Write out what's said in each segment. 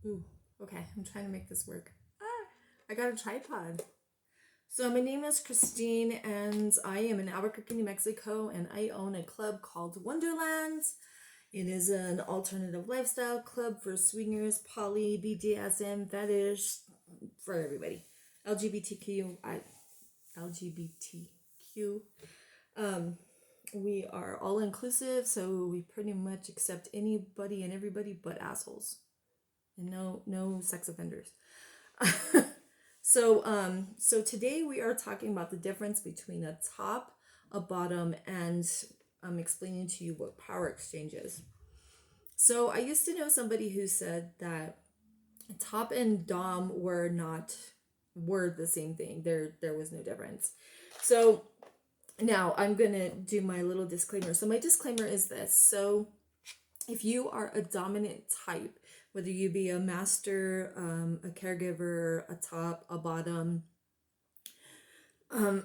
Ooh, okay, I'm trying to make this work. I got a tripod. So my name is Christine, and I am in Albuquerque, New Mexico, and I own a club called Wonderland. It is an alternative lifestyle club for swingers, poly, BDSM, fetish, for everybody. LGBTQ, LGBTQ. Um, we are all inclusive, so we pretty much accept anybody and everybody but assholes, and no sex offenders. So today we are talking about the difference between a top, a bottom, and I'm explaining to you what power exchange is. So I used to know somebody who said that top and dom were the same thing. There was no difference. So now I'm gonna do my little disclaimer. So my disclaimer is this. So if you are a dominant type, whether you be a master, a caregiver, a top, a bottom, a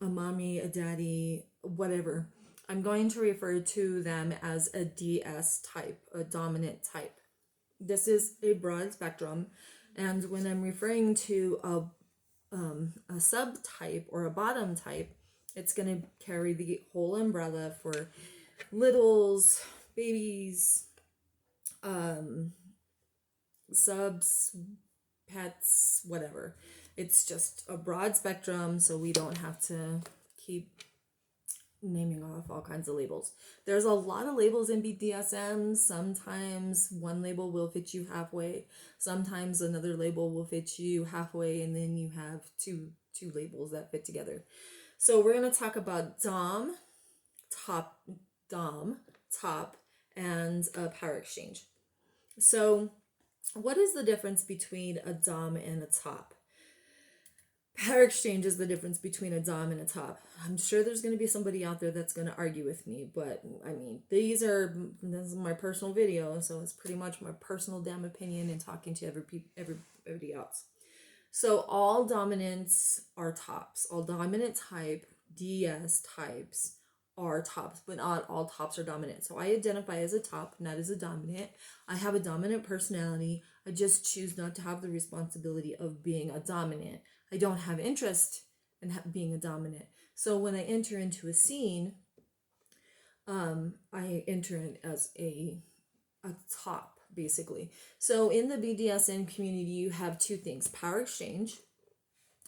mommy, a daddy, whatever, I'm going to refer to them as a DS type, a dominant type. This is a broad spectrum, and when I'm referring to a subtype or a bottom type, it's going to carry the whole umbrella for littles, babies, subs, pets, whatever. It's just a broad spectrum, so we don't have to keep naming off all kinds of labels. There's a lot of labels in BDSM. Sometimes one label will fit you halfway. Sometimes another label will fit you halfway, and then you have two labels that fit together. So we're gonna talk about top, dom, top, and a power exchange. So, what is the difference between a dom and a top? Power exchange is the difference between a dom and a top. I'm sure there's going to be somebody out there that's going to argue with me, but I mean, this is my personal video, so it's pretty much my personal damn opinion and talking to everybody else. So all dominants are tops. All dominant type DS types are tops, but not all tops are dominant. So I identify as a top, not as a dominant. I have a dominant personality. I just choose not to have the responsibility of being a dominant. I don't have interest in being a dominant. So when I enter into a scene, I enter in as a top, basically. So in the BDSM community, you have two things: power exchange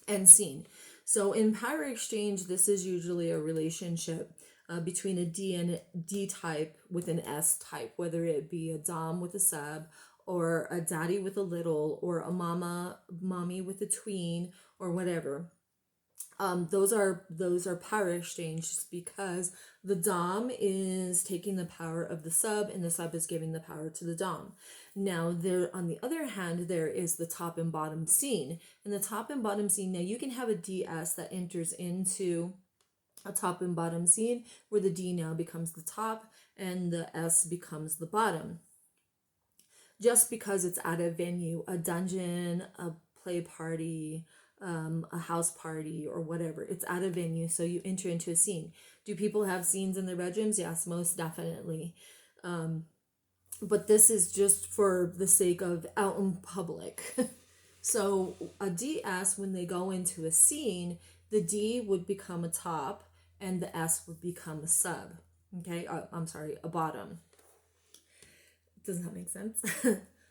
and scene. So in power exchange, this is usually a relationship between a D and D type with an S type, whether it be a dom with a sub, or a daddy with a little, or a mommy with a tween, or whatever. Those are power exchanges because the dom is taking the power of the sub and the sub is giving the power to the dom. Now there, on the other hand, there is the top and bottom scene. In the top and bottom scene, now you can have a DS that enters into a top and bottom scene where the D now becomes the top and the S becomes the bottom. Just because it's at a venue, a dungeon, a play party, a house party, or whatever. It's at a venue, so you enter into a scene. Do people have scenes in their bedrooms? Yes, most definitely. But this is just for the sake of out in public. So a DS, when they go into a scene, the D would become a top and the S would become a sub. Okay, I'm sorry, a bottom. Does that make sense?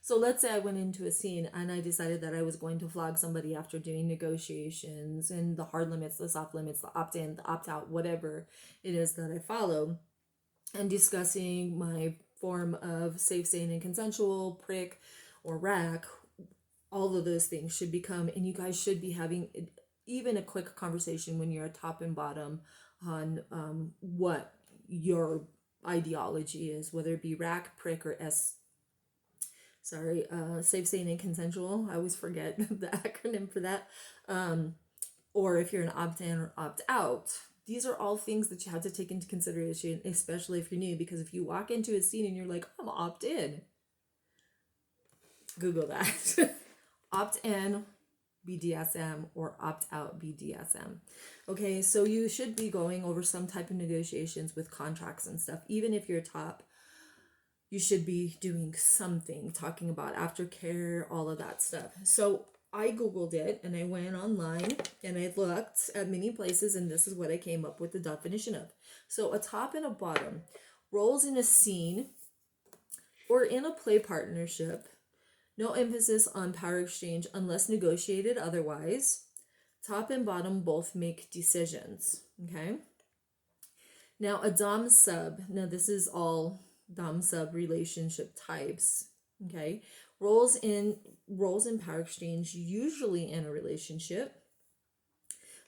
So let's say I went into a scene and I decided that I was going to flog somebody after doing negotiations and the hard limits, the soft limits, the opt-in, the opt-out, whatever it is that I follow, and discussing my form of safe, sane, and consensual, prick, or rack. All of those things should become, and you guys should be having even a quick conversation when you're a top and bottom on what your ideology is, whether it be rack, prick, or safe, sane, and consensual. I always forget the acronym for that. Or if you're an opt-in or opt-out. These are all things that you have to take into consideration, especially if you're new, because if you walk into a scene and you're like, I'm opt-in, Google that. Opt-in BDSM or opt-out BDSM. Okay, so you should be going over some type of negotiations with contracts and stuff, even if you're top. you should be doing something, talking about aftercare, all of that stuff. So I Googled it and I went online and I looked at many places, and this is what I came up with the definition of. So a top and a bottom, roles in a scene or in a play partnership, no emphasis on power exchange unless negotiated otherwise. Top and bottom both make decisions. Okay. Now a dom sub. Now this is all dom sub relationship types. Okay. Roles in power exchange, usually in a relationship.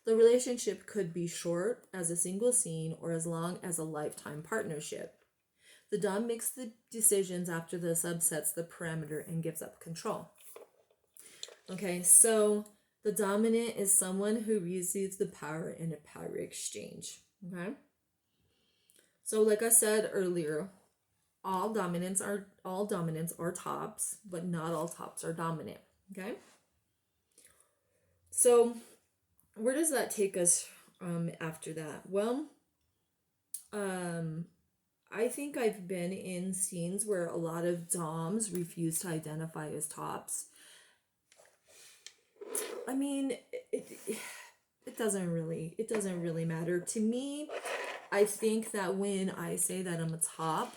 The relationship could be short as a single scene or as long as a lifetime partnership. The dom makes the decisions after the sub sets the parameter and gives up control. Okay, so the dominant is someone who receives the power in a power exchange. Okay. So like I said earlier, all dominants are tops, but not all tops are dominant. Okay. So where does that take us after that? Well, I think I've been in scenes where a lot of doms refuse to identify as tops. I mean, it doesn't really matter to me. I think that when I say that I'm a top,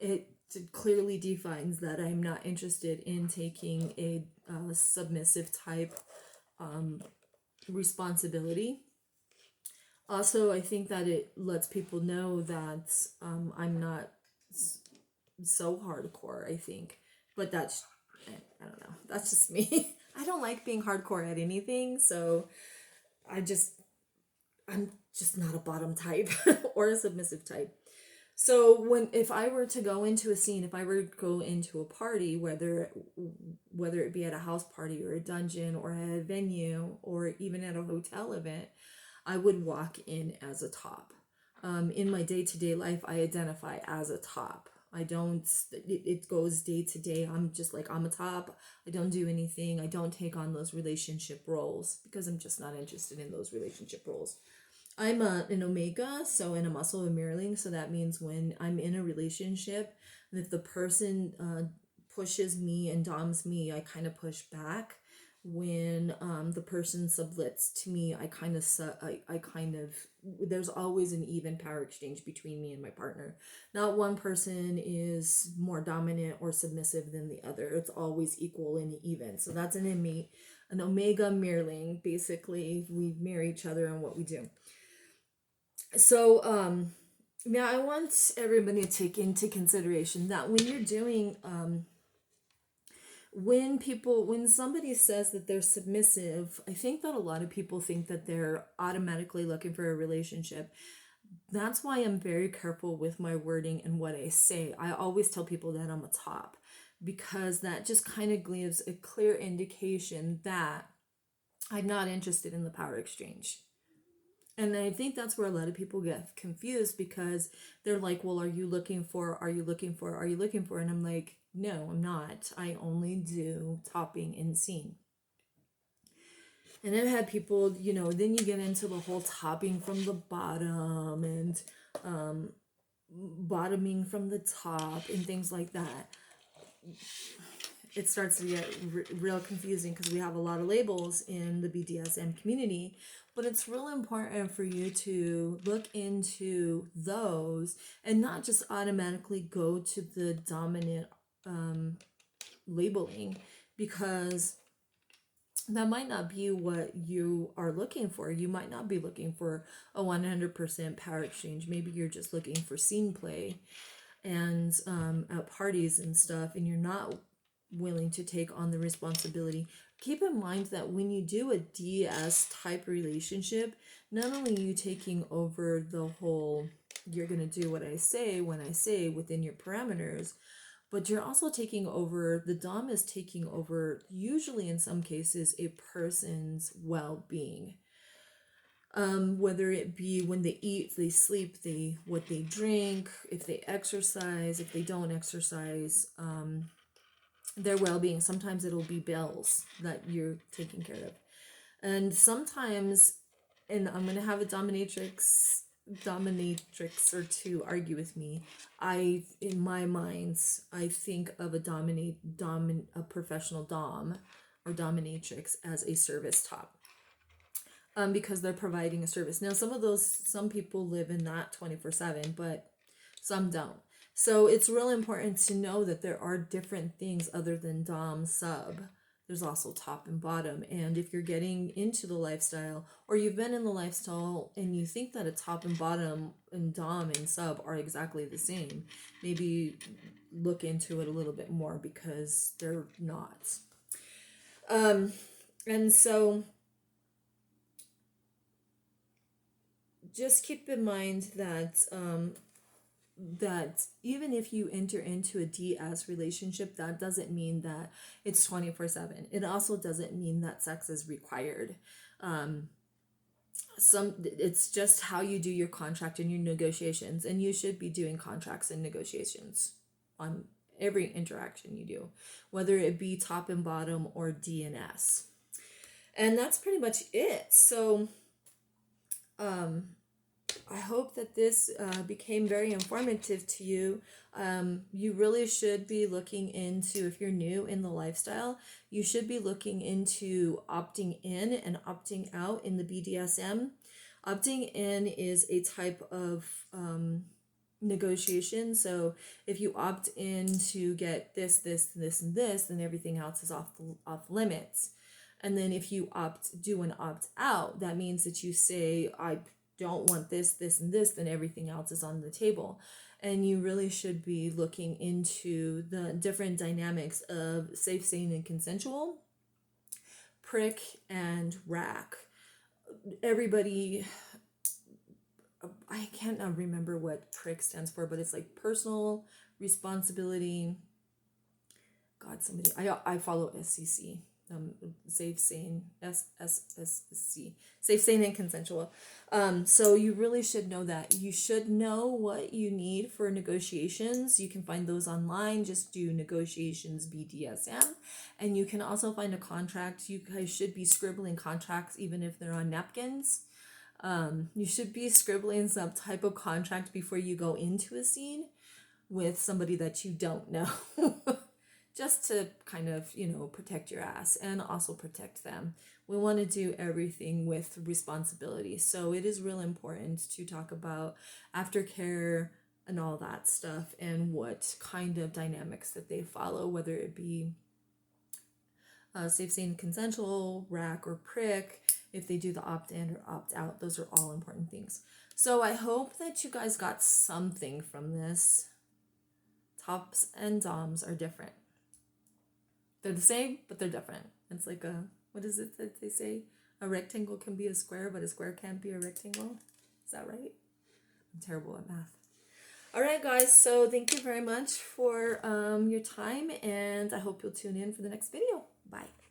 it clearly defines that I'm not interested in taking a submissive type responsibility. Also, I think that it lets people know that I'm not so hardcore, I think. But that's, I don't know, that's just me. I don't like being hardcore at anything, so I'm just not a bottom type or a submissive type. So if I were to go into a scene, if I were to go into a party, whether it be at a house party or a dungeon or at a venue or even at a hotel event, I would walk in as a top. In my day-to-day life, I identify as a top. I don't, it goes day to day. I'm just like, I'm a top. I don't do anything. I don't take on those relationship roles because I'm just not interested in those relationship roles. I'm an omega, so in a muscle of mirroring. So that means when I'm in a relationship, and if the person pushes me and doms me, I kind of push back. When the person sublets to me, I kind of there's always an even power exchange between me and my partner. Not one person is more dominant or submissive than the other. It's always equal and even. So that's an omega mirroring. Basically, we mirror each other in what we do. So now I want everybody to take into consideration that when you're doing when somebody says that they're submissive, I think that a lot of people think that they're automatically looking for a relationship. That's why I'm very careful with my wording and what I say. I always tell people that I'm a top, because that just kind of gives a clear indication that I'm not interested in the power exchange. And I think that's where a lot of people get confused, because they're like, well, are you looking for? And I'm like, no, I'm not. I only do topping and scene. And I've had people, then you get into the whole topping from the bottom and bottoming from the top and things like that. It starts to get real confusing because we have a lot of labels in the BDSM community, but it's real important for you to look into those and not just automatically go to the dominant labeling, because that might not be what you are looking for. You might not be looking for a 100% power exchange. Maybe you're just looking for scene play and at parties and stuff, and you're not willing to take on the responsibility. Keep in mind that when you do a DS type relationship, not only are you taking over the whole, you're going to do what I say when I say within your parameters, but you're also taking over, the dom is taking over, usually in some cases, a person's well-being. Whether it be when they eat, they sleep, what they drink, if they exercise, if they don't exercise, their well-being. Sometimes it'll be bills that you're taking care of. And sometimes, and I'm going to have a dominatrix dominatrix or to argue with me. In my minds, I think of a professional dom or dominatrix as a service top. Because they're providing a service. Now, some people live in that 24/7, but some don't. So it's real important to know that there are different things other than dom sub. There's also top and bottom. And if you're getting into the lifestyle, or you've been in the lifestyle and you think that a top and bottom and dom and sub are exactly the same, maybe look into it a little bit more, because they're not. And so just keep in mind that that even if you enter into a DS relationship, that doesn't mean that it's 24/7. It also doesn't mean that sex is required. It's just how you do your contract and your negotiations, and you should be doing contracts and negotiations on every interaction you do, whether it be top and bottom or DNS. And that's pretty much it. So I hope that this became very informative to you. You really should be looking into, if you're new in the lifestyle, you should be looking into opting in and opting out in the BDSM. Opting in is a type of negotiation. So if you opt in to get this, and this, then everything else is off limits. And then if you do an opt out, that means that you say, I don't want this, and this, then everything else is on the table. And you really should be looking into the different dynamics of safe, sane, and consensual, prick, and rack. Everybody, I can't remember what prick stands for, but it's like personal responsibility. God, somebody, I follow SCC. Safe, sane, SSC, safe, sane, and consensual. So you really should know that. You should know what you need for negotiations. You can find those online. Just do negotiations BDSM, and you can also find a contract. You guys should be scribbling contracts even if they're on napkins. You should be scribbling some type of contract before you go into a scene with somebody that you don't know. Just to kind of, protect your ass and also protect them. We want to do everything with responsibility. So it is real important to talk about aftercare and all that stuff, and what kind of dynamics that they follow, whether it be safe, sane, consensual, rack, or prick, if they do the opt-in or opt-out. Those are all important things. So I hope that you guys got something from this. Tops and doms are different. They're the same, but they're different. It's like what is it that they say? A rectangle can be a square, but a square can't be a rectangle. Is that right? I'm terrible at math. All right, guys. So thank you very much for your time, and I hope you'll tune in for the next video. Bye.